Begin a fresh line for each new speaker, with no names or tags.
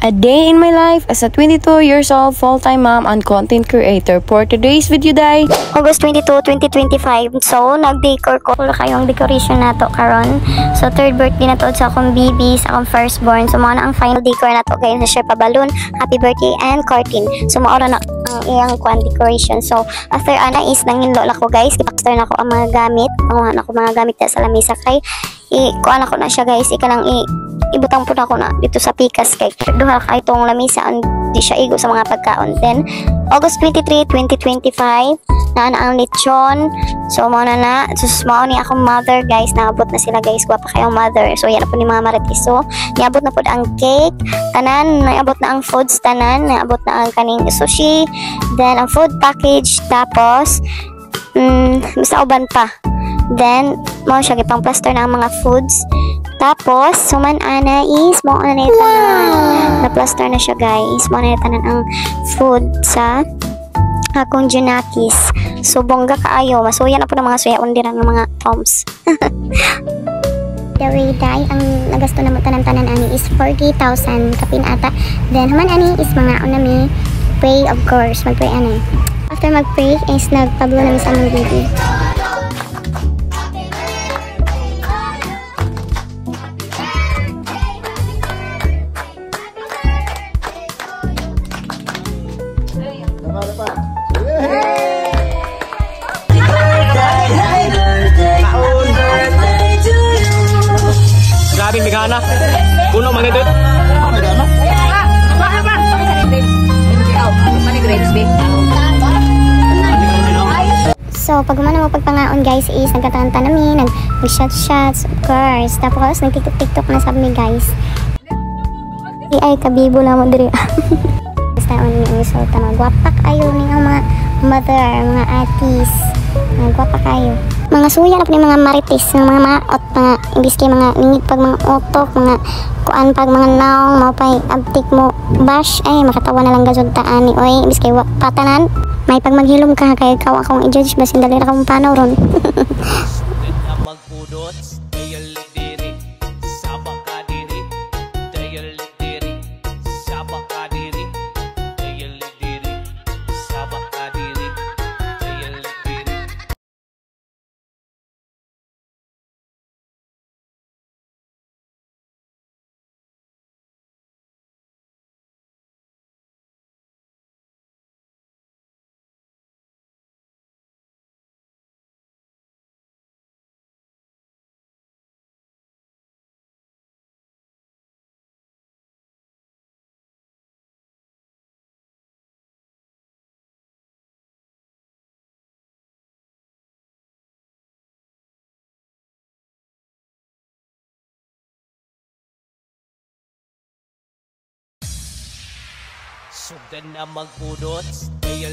A day in my life as a 22 years old full-time mom and content creator. For today's video, day
August 22, 2025. So, nag-decor ko. Wala kayong decoration na to karon. So, third birthday na to sa akong baby, sa akong firstborn. So, mao na ang final decor na to guys. Sa pa balloon, happy birthday and curtain. So, mao na ang iyang decoration. So, after ana is nanginlo na ko guys. Ipakster na ko ang mga gamit. Panguhan ako mga gamit sa lamesa kay kuha na ko na siya guys. Ibutang po na ko na dito sa pikas kay duha ka itong lamisa di siya igo sa mga pagkaon. Then August 23, 2025 na ang lechon. So mao na mao ni akong mother guys, naabot na sila guys, guwapa kayong mother. So yan na po ni mga marites. So niabot na po ang cake tanan, naabot na ang foods tanan, naabot na ang kaning sushi, then ang food package, tapos basta uban pa. Then mao siya gipang plaster na ang mga foods. Tapos, suman ana is mo ana na plaster na siya guys. Mo ana tanan ang food sa akong Junakis. So bongga kaayo, masuya na po ng mga suya undi ng mga toms. The way day ang nagasto na mo tanan ani is 40,000 kapin ata. Then human ani is mga unami pray, of course, magpray ani. After magpray is nagpablo na sa among baby.
Grabing Megana. Puno magandit.
So, pag umano mo pagpangaon guys is nagkatanta nami, nag-shots, of course. Tapos, nag-tiktok na sabi guys. Ay, kabibo na mo diri. Basta unin ang result na magwapak ayo ning ang mga mother, mga atis. Magwapak kayo. Mga suya na po mga marites, mga maot, mga imbis kay mga ningit pag mga otok, mga kuan pag mga naong, mga pay abtik mo bash, ay makatawa na lang gazod taan ni oy, imbis kay patanan. May pag maghilom ka kay kawa akong i-judge basin dali ra kang panaw ron.
Sugdan na magpudot, kaya